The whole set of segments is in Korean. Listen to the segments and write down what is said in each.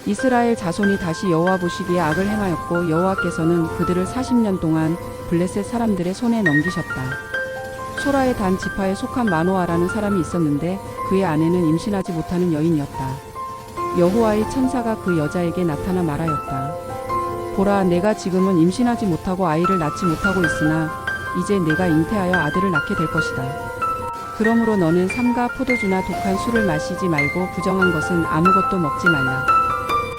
이스라엘 자손이 다시 여호와 보시기에 악을 행하였고 여호와께서는 그들을 40년 동안 블레셋 사람들의 손에 넘기셨다. 소라의 단 지파에 속한 마노아라는 사람이 있었는데 그의 아내는 임신하지 못하는 여인이었다. 여호와의 천사가 그 여자에게 나타나 말하였다. 보라, 내가 지금은 임신하지 못하고 아이를 낳지 못하고 있으나 이제 내가 잉태하여 아들을 낳게 될 것이다. 그러므로 너는 삼가 포도주나 독한 술을 마시지 말고 부정한 것은 아무것도 먹지 말라.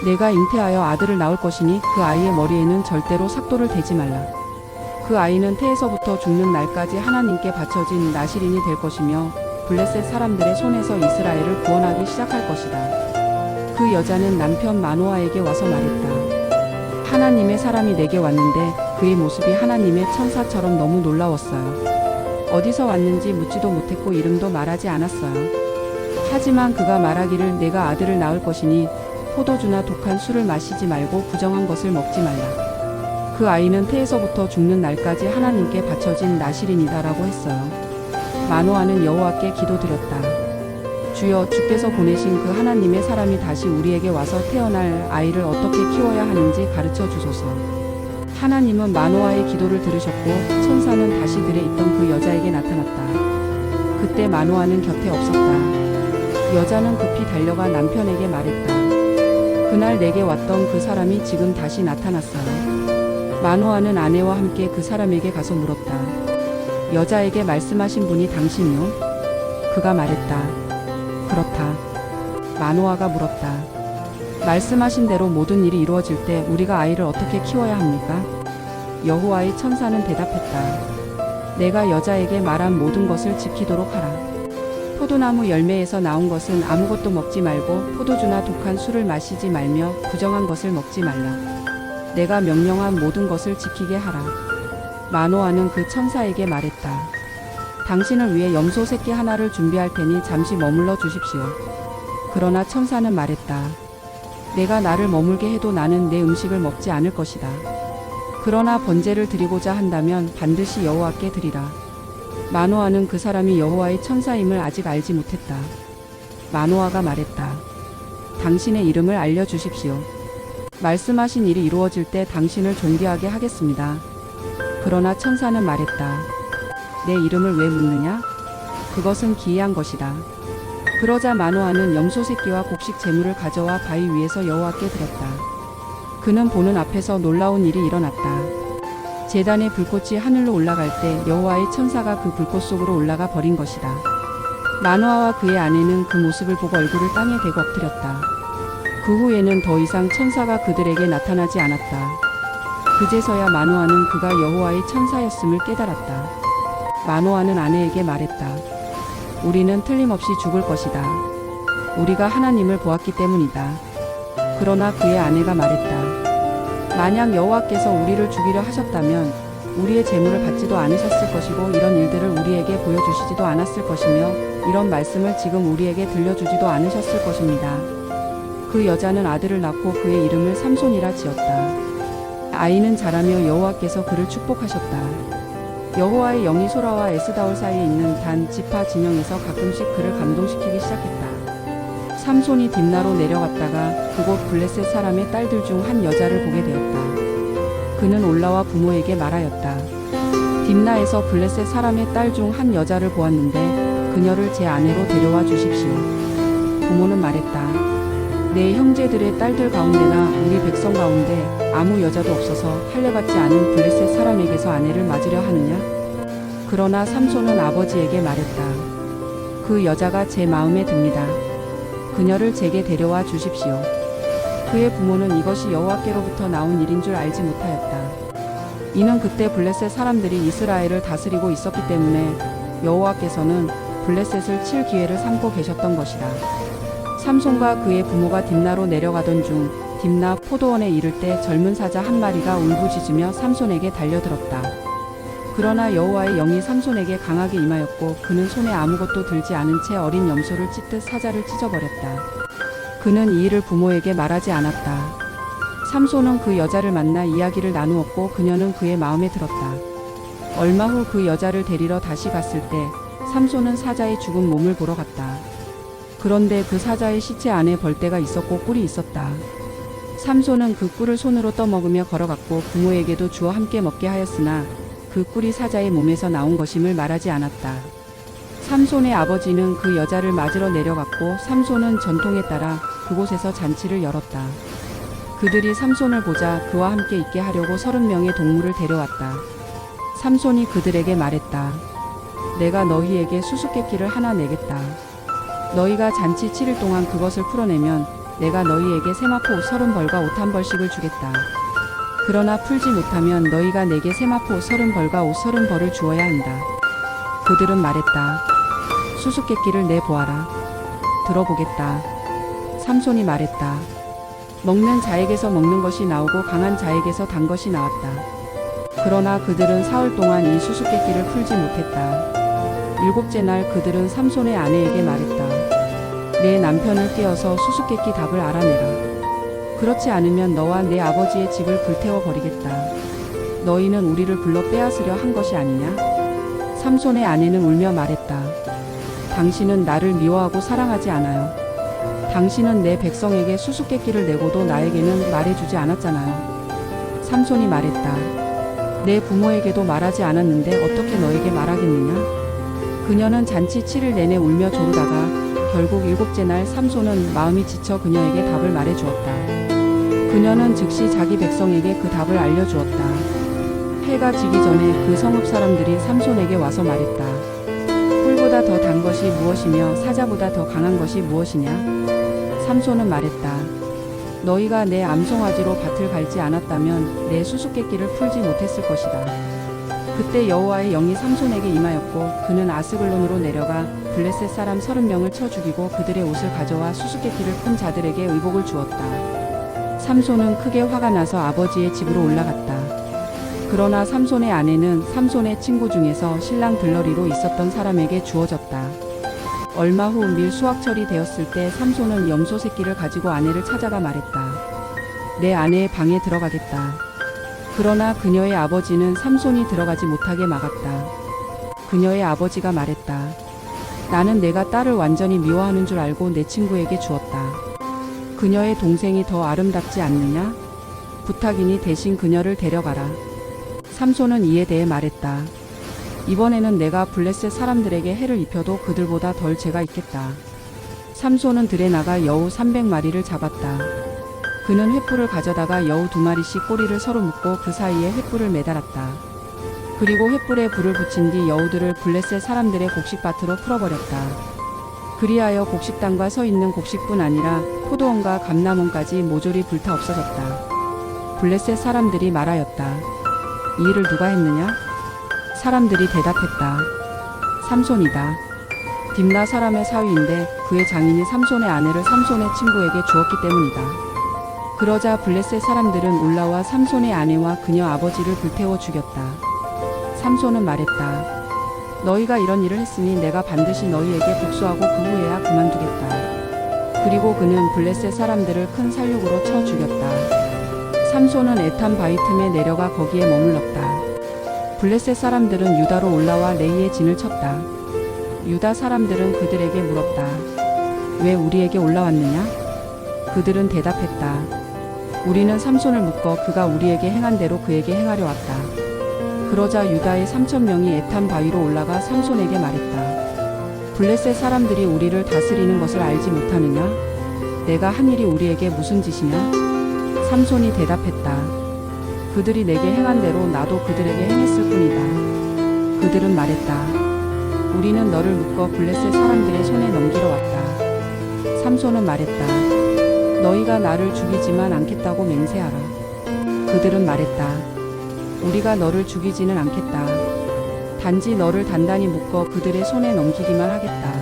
내가 잉태하여 아들을 낳을 것이니 그 아이의 머리에는 절대로 삭도를 대지 말라. 그 아이는 태에서부터 죽는 날까지 하나님께 바쳐진 나실인이 될 것이며 블레셋 사람들의 손에서 이스라엘을 구원하기 시작할 것이다. 그 여자는 남편 마노아에게 와서 말했다. 하나님의 사람이 내게 왔는데 그의 모습이 하나님의 천사처럼 너무 놀라웠어요. 어디서 왔는지 묻지도 못했고 이름도 말하지 않았어요. 하지만 그가 말하기를 내가 아들을 낳을 것이니 포도주나 독한 술을 마시지 말고 부정한 것을 먹지 말라. 그 아이는 태에서부터 죽는 날까지 하나님께 바쳐진 나실인이다라고 했어요. 마노아는 여호와께 기도드렸다. 주여, 주께서 보내신 그 하나님의 사람이 다시 우리에게 와서 태어날 아이를 어떻게 키워야 하는지 가르쳐 주소서. 하나님은 마노아의 기도를 들으셨고 천사는 다시 들에 있던 그 여자에게 나타났다. 그때 마노아는 곁에 없었다. 여자는 급히 달려가 남편에게 말했다. 그날 내게 왔던 그 사람이 지금 다시 나타났어요. 마노아는 아내와 함께 그 사람에게 가서 물었다. 여자에게 말씀하신 분이 당신이요? 그가 말했다. 그렇다. 마노아가 물었다. 말씀하신 대로 모든 일이 이루어질 때 우리가 아이를 어떻게 키워야 합니까? 여호와의 천사는 대답했다. 내가 여자에게 말한 모든 것을 지키도록 하라. 포도나무 열매에서 나온 것은 아무것도 먹지 말고 포도주나 독한 술을 마시지 말며 부정한 것을 먹지 말라. 내가 명령한 모든 것을 지키게 하라. 마노아는 그 천사에게 말했다. 당신을 위해 염소 새끼 하나를 준비할 테니 잠시 머물러 주십시오. 그러나 천사는 말했다. 내가 나를 머물게 해도 나는 내 음식을 먹지 않을 것이다. 그러나 번제를 드리고자 한다면 반드시 여호와께 드리라. 마노아는 그 사람이 여호와의 천사임을 아직 알지 못했다. 마노아가 말했다. 당신의 이름을 알려주십시오. 말씀하신 일이 이루어질 때 당신을 존귀하게 하겠습니다. 그러나 천사는 말했다. 내 이름을 왜 묻느냐? 그것은 기이한 것이다. 그러자 마노아는 염소 새끼와 곡식 제물을 가져와 바위 위에서 여호와께 드렸다. 그는 보는 앞에서 놀라운 일이 일어났다. 제단의 불꽃이 하늘로 올라갈 때 여호와의 천사가 그 불꽃 속으로 올라가 버린 것이다. 마노아와 그의 아내는 그 모습을 보고 얼굴을 땅에 대고 엎드렸다. 그 후에는 더 이상 천사가 그들에게 나타나지 않았다. 그제서야 마노아는 그가 여호와의 천사였음을 깨달았다. 마노아는 아내에게 말했다. 우리는 틀림없이 죽을 것이다. 우리가 하나님을 보았기 때문이다. 그러나 그의 아내가 말했다. 만약 여호와께서 우리를 죽이려 하셨다면 우리의 재물을 받지도 않으셨을 것이고 이런 일들을 우리에게 보여주시지도 않았을 것이며 이런 말씀을 지금 우리에게 들려주지도 않으셨을 것입니다. 그 여자는 아들을 낳고 그의 이름을 삼손이라 지었다. 아이는 자라며 여호와께서 그를 축복하셨다. 여호와의 영이 소라와 에스다올 사이에 있는 단 지파 진영에서 가끔씩 그를 감동시키기 시작했다. 삼손이 딥나로 내려갔다가 그곳 블레셋 사람의 딸들 중 한 여자를 보게 되었다. 그는 올라와 부모에게 말하였다. 딥나에서 블레셋 사람의 딸 중 한 여자를 보았는데 그녀를 제 아내로 데려와 주십시오. 부모는 말했다. 내 형제들의 딸들 가운데나 우리 백성 가운데 아무 여자도 없어서 할례받지 않은 블레셋 사람에게서 아내를 맞으려 하느냐? 그러나 삼손은 아버지에게 말했다. 그 여자가 제 마음에 듭니다. 그녀를 제게 데려와 주십시오. 그의 부모는 이것이 여호와께로부터 나온 일인 줄 알지 못하였다. 이는 그때 블레셋 사람들이 이스라엘을 다스리고 있었기 때문에 여호와께서는 블레셋을 칠 기회를 삼고 계셨던 것이다. 삼손과 그의 부모가 딥나로 내려가던 중 딥나 포도원에 이를 때 젊은 사자 한 마리가 울부짖으며 삼손에게 달려들었다. 그러나 여호와의 영이 삼손에게 강하게 임하였고 그는 손에 아무것도 들지 않은 채 어린 염소를 찢듯 사자를 찢어버렸다. 그는 이 일을 부모에게 말하지 않았다. 삼손은 그 여자를 만나 이야기를 나누었고 그녀는 그의 마음에 들었다. 얼마 후 그 여자를 데리러 다시 갔을 때 삼손은 사자의 죽은 몸을 보러 갔다. 그런데 그 사자의 시체 안에 벌떼가 있었고 꿀이 있었다. 삼손은 그 꿀을 손으로 떠먹으며 걸어갔고 부모에게도 주어 함께 먹게 하였으나 그 꿀이 사자의 몸에서 나온 것임을 말하지 않았다. 삼손의 아버지는 그 여자를 맞으러 내려갔고 삼손은 전통에 따라 그곳에서 잔치를 열었다. 그들이 삼손을 보자 그와 함께 있게 하려고 30명의 동물을 데려왔다. 삼손이 그들에게 말했다. 내가 너희에게 수수께끼를 하나 내겠다. 너희가 잔치 7일 동안 그것을 풀어내면 내가 너희에게 세마포 옷 30벌과 옷 1벌씩을 주겠다. 그러나 풀지 못하면 너희가 내게 세마포 옷 30벌과 옷 30벌을 주어야 한다. 그들은 말했다. 수수께끼를 내보아라. 들어보겠다. 삼손이 말했다. 먹는 자에게서 먹는 것이 나오고 강한 자에게서 단 것이 나왔다. 그러나 그들은 사흘 동안 이 수수께끼를 풀지 못했다. 7째 날 그들은 삼손의 아내에게 말했다. 내 남편을 깨어서 수수께끼 답을 알아내라. 그렇지 않으면 너와 내 아버지의 집을 불태워 버리겠다. 너희는 우리를 불러 빼앗으려 한 것이 아니냐? 삼손의 아내는 울며 말했다. 당신은 나를 미워하고 사랑하지 않아요. 당신은 내 백성에게 수수께끼를 내고도 나에게는 말해주지 않았잖아요. 삼손이 말했다. 내 부모에게도 말하지 않았는데 어떻게 너에게 말하겠느냐? 그녀는 잔치 7일 내내 울며 조르다가 결국 7째 날 삼손은 마음이 지쳐 그녀에게 답을 말해주었다. 그녀는 즉시 자기 백성에게 그 답을 알려주었다. 해가 지기 전에 그 성읍 사람들이 삼손에게 와서 말했다. 꿀보다 더 단 것이 무엇이며 사자보다 더 강한 것이 무엇이냐? 삼손은 말했다. 너희가 내 암송아지로 밭을 갈지 않았다면 내 수수께끼를 풀지 못했을 것이다. 그때 여호와의 영이 삼손에게 임하였고 그는 아스글론으로 내려가 블레셋 사람 30명을 쳐 죽이고 그들의 옷을 가져와 수수께끼를 푼 자들에게 의복을 주었다. 삼손은 크게 화가 나서 아버지의 집으로 올라갔다. 그러나 삼손의 아내는 삼손의 친구 중에서 신랑 들러리로 있었던 사람에게 주어졌다. 얼마 후 밀 수확철이 되었을 때 삼손은 염소 새끼를 가지고 아내를 찾아가 말했다. 내 아내의 방에 들어가겠다. 그러나 그녀의 아버지는 삼손이 들어가지 못하게 막았다. 그녀의 아버지가 말했다. 나는 내가 딸을 완전히 미워하는 줄 알고 내 친구에게 주었다. 그녀의 동생이 더 아름답지 않느냐? 부탁이니 대신 그녀를 데려가라. 삼손은 이에 대해 말했다. 이번에는 내가 블레셋 사람들에게 해를 입혀도 그들보다 덜 죄가 있겠다. 삼손은 들에 나가 여우 300마리를 잡았다. 그는 횃불을 가져다가 여우 2마리씩 꼬리를 서로 묶고 그 사이에 횃불을 매달았다. 그리고 횃불에 불을 붙인 뒤 여우들을 블레셋 사람들의 곡식밭으로 풀어버렸다. 그리하여 곡식당과 서 있는 곡식뿐 아니라 포도원과 감람원까지 모조리 불타 없어졌다. 블레셋 사람들이 말하였다. 이 일을 누가 했느냐? 사람들이 대답했다. 삼손이다. 딥나 사람의 사위인데 그의 장인이 삼손의 아내를 삼손의 친구에게 주었기 때문이다. 그러자 블레셋 사람들은 올라와 삼손의 아내와 그녀 아버지를 불태워 죽였다. 삼손은 말했다. 너희가 이런 일을 했으니 내가 반드시 너희에게 복수하고 그 후에야 그만두겠다. 그리고 그는 블레셋 사람들을 큰 살육으로 쳐 죽였다. 삼손은 에탄 바위 틈에 내려가 거기에 머물렀다. 블레셋 사람들은 유다로 올라와 레이의 진을 쳤다. 유다 사람들은 그들에게 물었다. 왜 우리에게 올라왔느냐? 그들은 대답했다. 우리는 삼손을 묶어 그가 우리에게 행한 대로 그에게 행하려 왔다. 그러자 유다의 3,000명이 에탄 바위로 올라가 삼손에게 말했다. 블레셋 사람들이 우리를 다스리는 것을 알지 못하느냐? 내가 한 일이 우리에게 무슨 짓이냐? 삼손이 대답했다. 그들이 내게 행한 대로 나도 그들에게 행했을 뿐이다. 그들은 말했다. 우리는 너를 묶어 블레셋 사람들의 손에 넘기러 왔다. 삼손은 말했다. 너희가 나를 죽이지만 않겠다고 맹세하라. 그들은 말했다. 우리가 너를 죽이지는 않겠다. 단지 너를 단단히 묶어 그들의 손에 넘기기만 하겠다.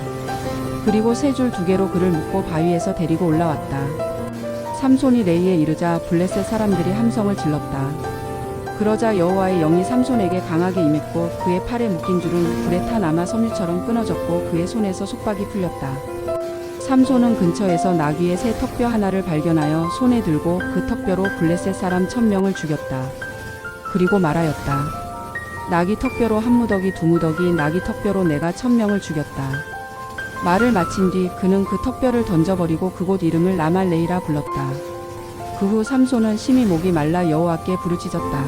그리고 세 줄 2개로 그를 묶고 바위에서 데리고 올라왔다. 삼손이 레이에 이르자 블레셋 사람들이 함성을 질렀다. 그러자 여호와의 영이 삼손에게 강하게 임했고 그의 팔에 묶인 줄은 불에 탄 아마 섬유처럼 끊어졌고 그의 손에서 속박이 풀렸다. 삼손은 근처에서 나귀의 새 턱뼈 하나를 발견하여 손에 들고 그 턱뼈로 블레셋 사람 1,000명을 죽였다. 그리고 말하였다. 나귀 턱뼈로 한 무더기 2무더기 나귀 턱뼈로 내가 1,000명을 죽였다. 말을 마친 뒤 그는 그 턱뼈를 던져버리고 그곳 이름을 라말레이라 불렀다. 그 후 삼손은 심히 목이 말라 여호와께 부르짖었다.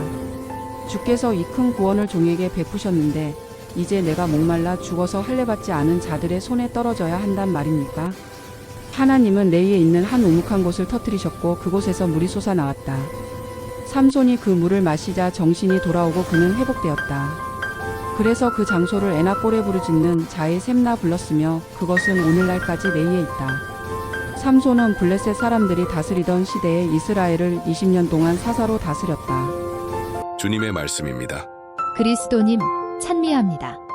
주께서 이 큰 구원을 종에게 베푸셨는데 이제 내가 목말라 죽어서 할례받지 않은 자들의 손에 떨어져야 한단 말입니까? 하나님은 레이에 있는 한 우묵한 곳을 터뜨리셨고 그곳에서 물이 솟아나왔다. 삼손이 그 물을 마시자 정신이 돌아오고 그는 회복되었다. 그래서 그 장소를 에나꼴에 부르짖는 자의 샘나 불렀으며 그것은 오늘날까지 레이에 있다. 삼손은 블레셋 사람들이 다스리던 시대에 이스라엘을 20년 동안 사사로 다스렸다. 주님의 말씀입니다. 그리스도님, 찬미합니다.